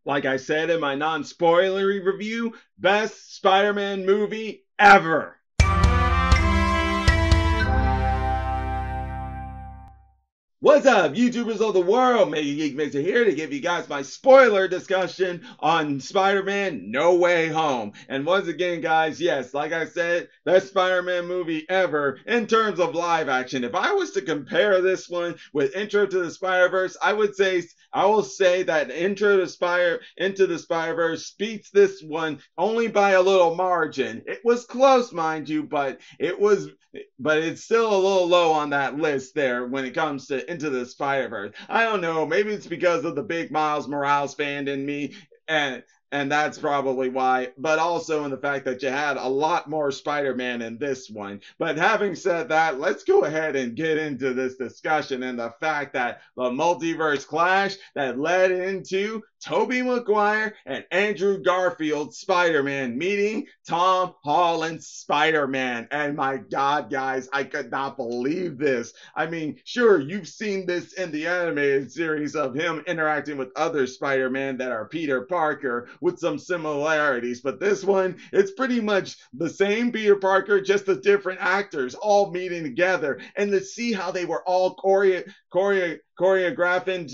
Like I said in my non-spoilery review, best Spider-Man movie ever. What's up, YouTubers of the world? MegaGeekMixer here to give you guys my spoiler discussion on Spider-Man No Way Home. And once again, guys, yes, like I said, best Spider-Man movie ever in terms of live action. If I was to compare this one with Intro to the Spider-Verse, I will say that Into the Spider-Verse beats this one only by a little margin. It was close, mind you, but it's still a little low on that list there when it comes to Into the Spider-Verse. I don't know, maybe it's because of the big Miles Morales fan in me, and that's probably why, but also in the fact that you had a lot more Spider-Man in this one. But having said that, let's go ahead and get into this discussion and the fact that the multiverse clash that led into Tobey Maguire and Andrew Garfield's Spider-Man meeting Tom Holland's Spider-Man. And my God, guys, I could not believe this. I mean, sure, you've seen this in the animated series of him interacting with other Spider-Man that are Peter Parker with some similarities, but this one, it's pretty much the same Peter Parker, just the different actors all meeting together, and to see how they were all choreographing, choreographing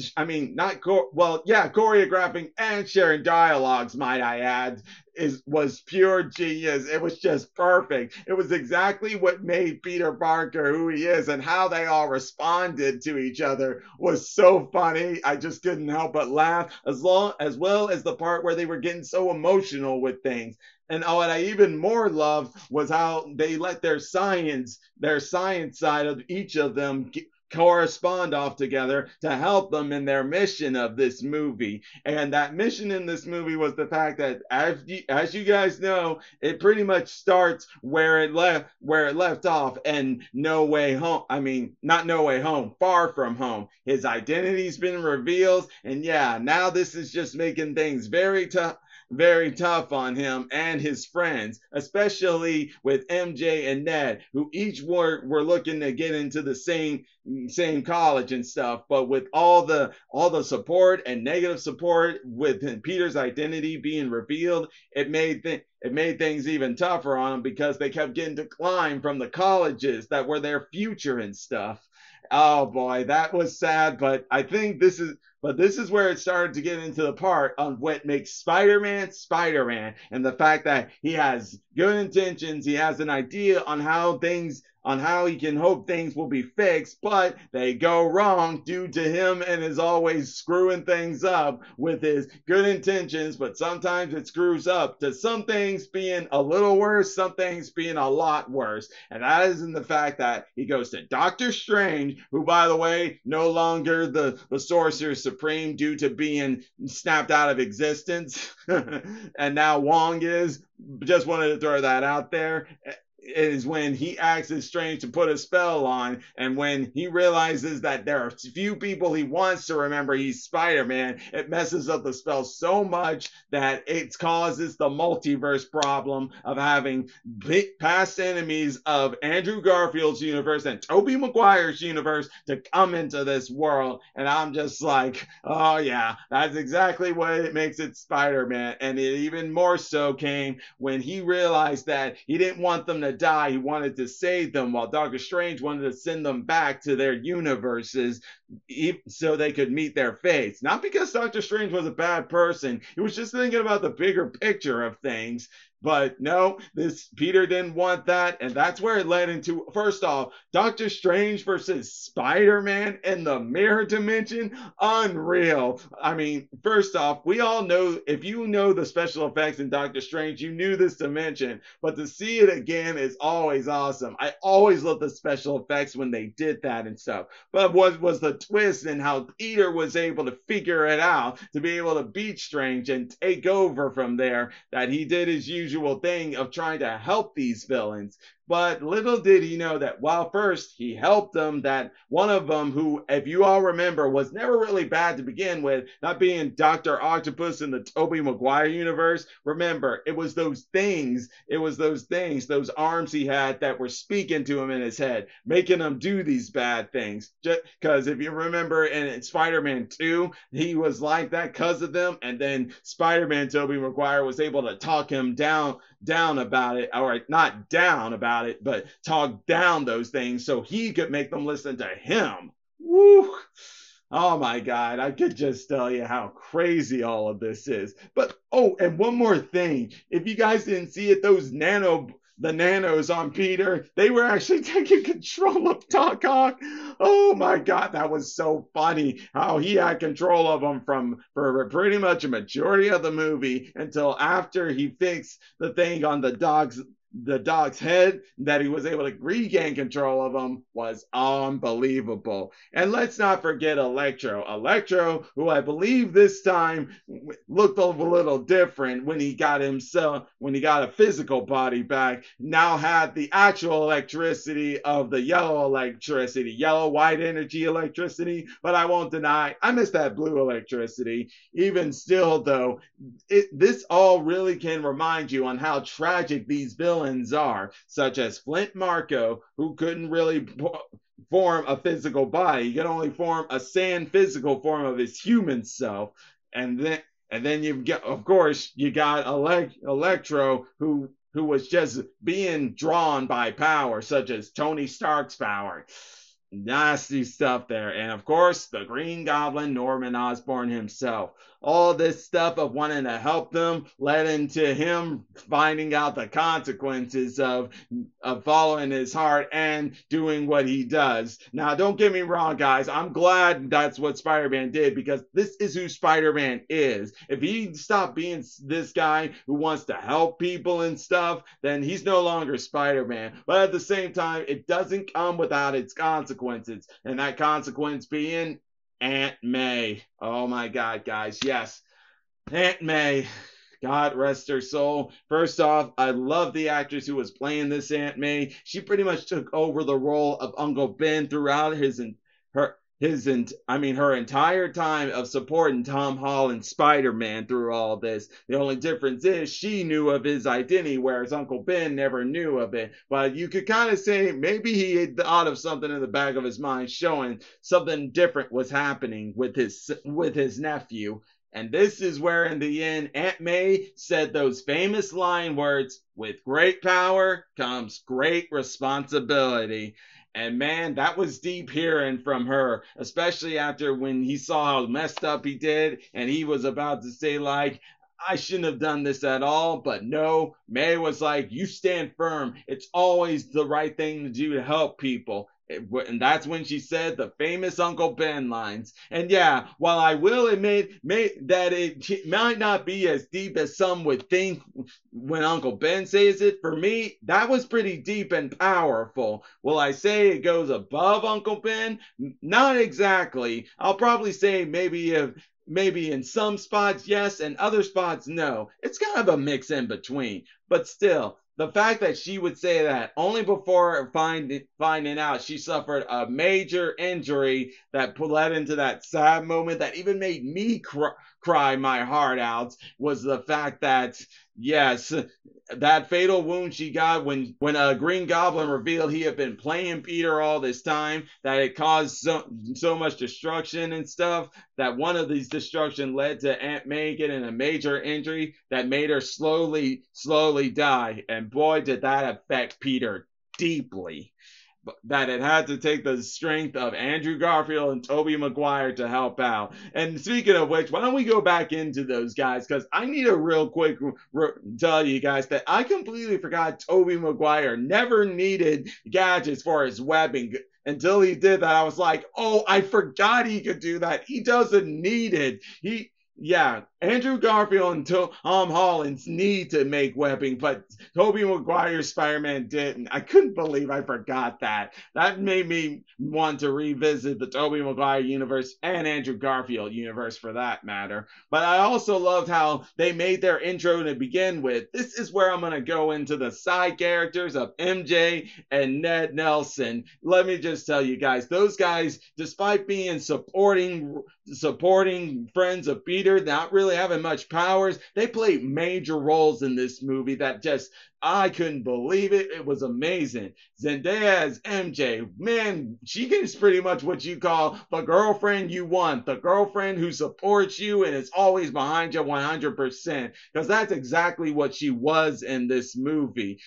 and sharing dialogues, might I add, was pure genius. It was just perfect. It was exactly what made Peter Parker who he is, and how they all responded to each other was so funny. I just couldn't help but laugh, as well as the part where they were getting so emotional with things. And what I even more loved was how they let their science side of each of them correspond off together to help them in their mission of this movie. And that mission in this movie was the fact that, as you guys know, it pretty much starts where it left off, and No Way Home. I mean, not No Way Home, Far From Home. His identity's been revealed, and yeah, now this is just making things very tough on him and his friends, especially with MJ and Ned, who each were looking to get into the same college and stuff. But with all the support and negative support with Peter's identity being revealed, it made things even tougher on them, because they kept getting declined from the colleges that were their future and stuff. Oh boy, that was sad, but I think this is where it started to get into the part on what makes Spider-Man Spider-Man, and the fact that he has good intentions, he has an idea on how he can hope things will be fixed, but they go wrong due to him and is always screwing things up with his good intentions, but sometimes it screws up to some things being a little worse, some things being a lot worse. And that is in the fact that he goes to Dr. Strange, who, by the way, no longer the Sorcerer Supreme due to being snapped out of existence, and now Wong is. Just wanted to throw that out there. Is when he asks Strange to put a spell on, and when he realizes that there are few people he wants to remember he's Spider-Man, it messes up the spell so much that it causes the multiverse problem of having past enemies of Andrew Garfield's universe and Tobey Maguire's universe to come into this world. And I'm just like, oh yeah, that's exactly what it makes it Spider-Man. And it even more so came when he realized that he didn't want them to die. He wanted to save them, while Dr. Strange wanted to send them back to their universes so they could meet their fates. Not because Dr. Strange was a bad person. He was just thinking about the bigger picture of things. But no, this Peter didn't want that, and that's where it led into, first off, Doctor Strange versus Spider-Man in the mirror dimension. Unreal. I mean, first off, we all know, if you know the special effects in Doctor Strange, you knew this dimension, but to see it again is always awesome. I always love the special effects when they did that and stuff. But what was the twist in how Peter was able to figure it out, to be able to beat Strange and take over from there, that he did his usual thing of trying to help these villains. But little did he know that while first he helped them, that one of them, who, if you all remember, was never really bad to begin with, not being Dr. Octopus in the Tobey Maguire universe. Remember, those arms he had that were speaking to him in his head, making him do these bad things. Just because if you remember in Spider-Man 2, he was like that because of them, and then Spider-Man Tobey Maguire was able to talk him down about it, or not down about it, but talk down those things so he could make them listen to him. Woo! Oh my God, I could just tell you how crazy all of this is. But oh, and one more thing. If you guys didn't see it, the nanos on Peter, they were actually taking control of Dr.Ock. Oh my God, that was so funny how he had control of them for pretty much a majority of the movie until after he fixed the thing on the dog's head, that he was able to regain control of them was unbelievable. And let's not forget Electro. Electro, who I believe this time looked a little different when he got a physical body back, now had the actual electricity of the yellow electricity, yellow white energy electricity. But I won't deny, I miss that blue electricity. Even still, though, this all really can remind you on how tragic these villains are, such as Flint Marko, who couldn't really form a physical body. He could only form a sand physical form of his human self. And then you've got, of course, you got Electro, who was just being drawn by power, such as Tony Stark's power. Nasty stuff there. And of course, the Green Goblin, Norman Osborn himself. All this stuff of wanting to help them led into him finding out the consequences of following his heart and doing what he does. Now, don't get me wrong, guys. I'm glad that's what Spider-Man did, because this is who Spider-Man is. If he stopped being this guy who wants to help people and stuff, then he's no longer Spider-Man. But at the same time, it doesn't come without its consequences. And that consequence being Aunt May. Oh my God, guys. Yes. Aunt May. God rest her soul. First off, I love the actress who was playing this Aunt May. She pretty much took over the role of Uncle Ben throughout her entire time of supporting Tom Holland's Spider-Man through all this. The only difference is she knew of his identity, whereas Uncle Ben never knew of it. But you could kind of say maybe he had thought of something in the back of his mind, showing something different was happening with his nephew. And this is where, in the end, Aunt May said those famous line words, "With great power comes great responsibility." And man, that was deep hearing from her, especially after when he saw how messed up he did, and he was about to say, like, I shouldn't have done this at all. But no, May was like, you stand firm. It's always the right thing to do to help people. And that's when she said the famous Uncle Ben lines. And yeah, while I will admit that it might not be as deep as some would think when Uncle Ben says it, for me, that was pretty deep and powerful. Will I say it goes above Uncle Ben? Not exactly. I'll probably say maybe in some spots, yes, and other spots, no. It's kind of a mix in between. But still, the fact that she would say that only before finding out she suffered a major injury that led into that sad moment that even made me cry my heart out, was the fact that, yes, that fatal wound she got when a Green Goblin revealed he had been playing Peter all this time, that it caused so much destruction and stuff, that one of these destruction led to Aunt May getting a major injury that made her slowly die. And boy, did that affect Peter deeply. That it had to take the strength of Andrew Garfield and Tobey Maguire to help out. And speaking of which, why don't we go back into those guys? Because I need to real quick tell you guys that I completely forgot Tobey Maguire never needed gadgets for his webbing. Until he did that, I was like, oh, I forgot he could do that. He doesn't need it. Yeah, Andrew Garfield and Tom Holland's need to make webbing, but Tobey Maguire's Spider-Man didn't. I couldn't believe I forgot that. That made me want to revisit the Tobey Maguire universe and Andrew Garfield universe for that matter. But I also loved how they made their intro to begin with. This is where I'm going to go into the side characters of MJ and Ned Nelson. Let me just tell you guys, those guys, despite being supporting friends of Peter, not really having much powers, they played major roles in this movie that just I couldn't believe it. It was amazing. Zendaya as MJ, man, she is pretty much what you call the girlfriend you want, the girlfriend who supports you and is always behind you 100%. Because that's exactly what she was in this movie.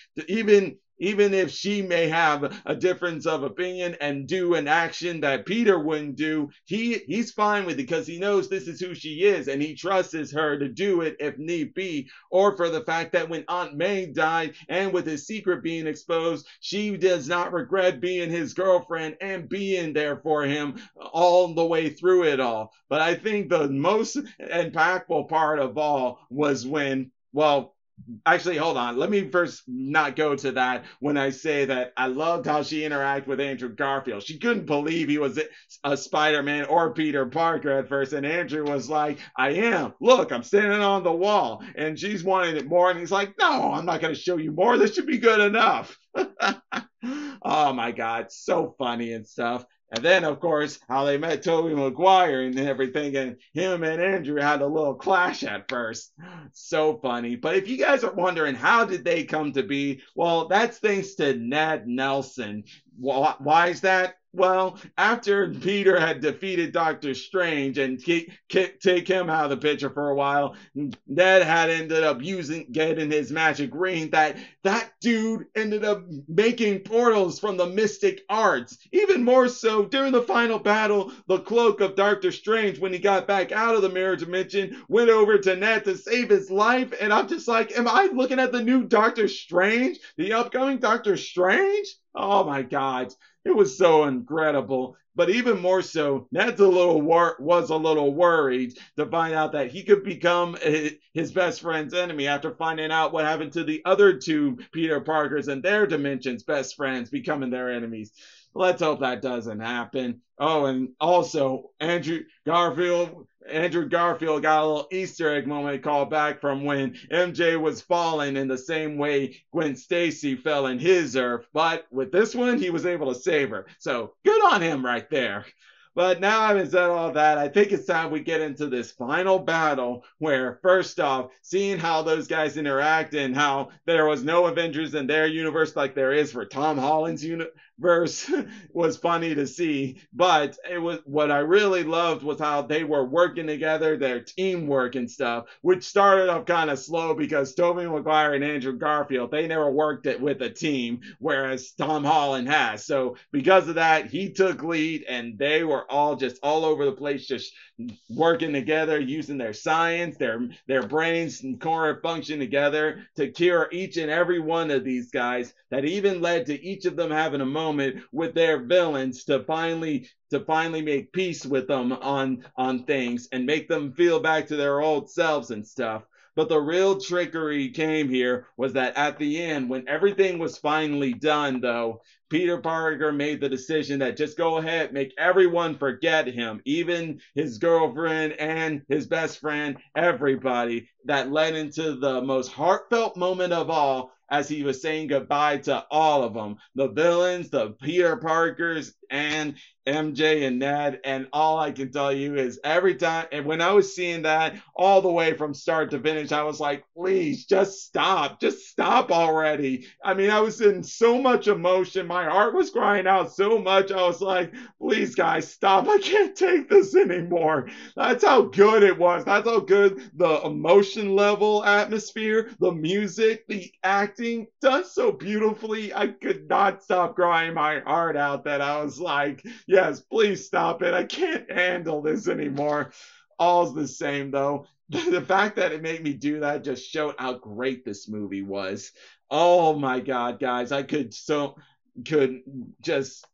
Even if she may have a difference of opinion and do an action that Peter wouldn't do, he's fine with it because he knows this is who she is and he trusts her to do it if need be. Or for the fact that when Aunt May died and with his secret being exposed, she does not regret being his girlfriend and being there for him all the way through it all. But I think the most impactful part of all was when, well, actually, hold on. Let me first not go to that when I say that I loved how she interacted with Andrew Garfield. She couldn't believe he was a Spider-Man or Peter Parker at first. And Andrew was like, I am. Look, I'm standing on the wall. And she's wanting it more. And he's like, no, I'm not going to show you more. This should be good enough. Oh my God. So funny and stuff. And then, of course, how they met Tobey Maguire and everything, and him and Andrew had a little clash at first. So funny. But if you guys are wondering how did they come to be, well, that's thanks to Ned Nelson. Why is that? Well, after Peter had defeated Dr. Strange and take him out of the picture for a while, Ned had ended up getting his magic ring. That dude ended up making portals from the mystic arts. Even more so, during the final battle, the cloak of Dr. Strange, when he got back out of the mirror dimension, went over to Ned to save his life. And I'm just like, am I looking at the new Dr. Strange? The upcoming Dr. Strange? Oh my God. It was so incredible. But even more so, Ned's was a little worried to find out that he could become his best friend's enemy after finding out what happened to the other two Peter Parkers and their dimensions best friends becoming their enemies. Let's hope that doesn't happen. Oh, and also Andrew Garfield got a little Easter egg moment called back from when MJ was falling in the same way Gwen Stacy fell in his Earth. But with this one, he was able to save her. So good on him right there. But now having said all that, I think it's time we get into this final battle where, first off, seeing how those guys interact and how there was no Avengers in their universe like there is for Tom Holland's universe was funny to see. But it was what I really loved was how they were working together, their teamwork and stuff, which started off kind of slow because Tobey Maguire and Andrew Garfield, they never worked it with a team, whereas Tom Holland has. So because of that, he took lead and they were all just all over the place, just working together, using their science, their brains and core function together to cure each and every one of these guys. That even led to each of them having a moment with their villains to finally make peace with them on things and make them feel back to their old selves and stuff. But the real trickery came here was that at the end, when everything was finally done, though, Peter Parker made the decision that just go ahead, make everyone forget him, even his girlfriend and his best friend, everybody. That led into the most heartfelt moment of all as he was saying goodbye to all of them, the villains, the Peter Parkers, and MJ and Ned. And all I can tell you is every time, and when I was seeing that all the way from start to finish, I was like, please just stop already. I mean, I was in so much emotion. My heart was crying out so much. I was like, please guys, stop. I can't take this anymore. That's how good it was. That's how good the emotion level, atmosphere, the music, the acting done so beautifully. I could not stop crying my heart out that I was like, yes, please stop it. I can't handle this anymore. All's the same though. The fact that it made me do that just showed how great this movie was. Oh my God, guys. I could just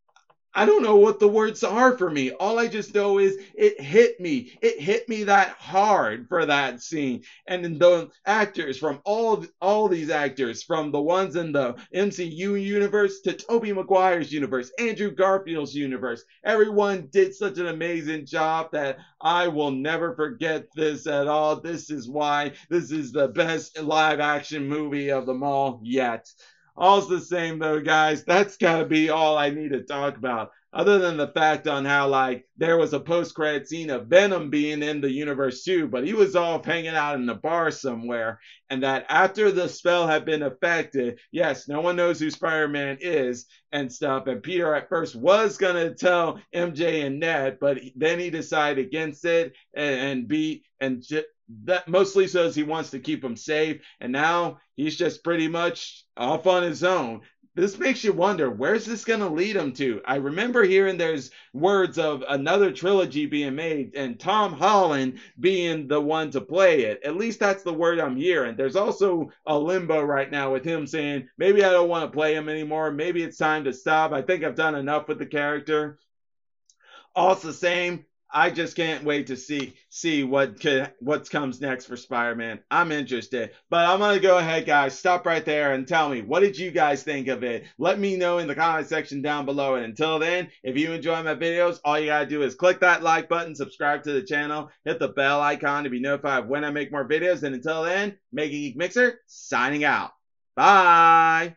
I don't know what the words are for me. All I just know is it hit me. It hit me that hard for that scene. And then the actors from all these actors, from the ones in the MCU universe to Tobey Maguire's universe, Andrew Garfield's universe, everyone did such an amazing job that I will never forget this at all. This is why this is the best live action movie of them all yet. All's the same though, guys. That's gotta be all I need to talk about. Other than the fact on how like there was a post-credit scene of Venom being in the universe too, but he was off hanging out in a bar somewhere, and that after the spell had been affected, yes, no one knows who Spider-Man is and stuff. And Peter at first was gonna tell MJ and Ned, but then he decided against it and beat and that mostly says he wants to keep him safe, and now he's just pretty much off on his own. This makes you wonder, where's this going to lead him to? I remember hearing there's words of another trilogy being made and Tom Holland being the one to play it. At least that's the word I'm hearing. There's also a limbo right now with him saying, maybe I don't want to play him anymore. Maybe it's time to stop. I think I've done enough with the character. All the same, I just can't wait to see what comes next for Spider-Man. I'm interested. But I'm gonna go ahead, guys. Stop right there and tell me, what did you guys think of it? Let me know in the comment section down below. And until then, if you enjoy my videos, all you gotta do is click that like button, subscribe to the channel, hit the bell icon to be notified when I make more videos. And until then, MegaGeekMixer signing out. Bye.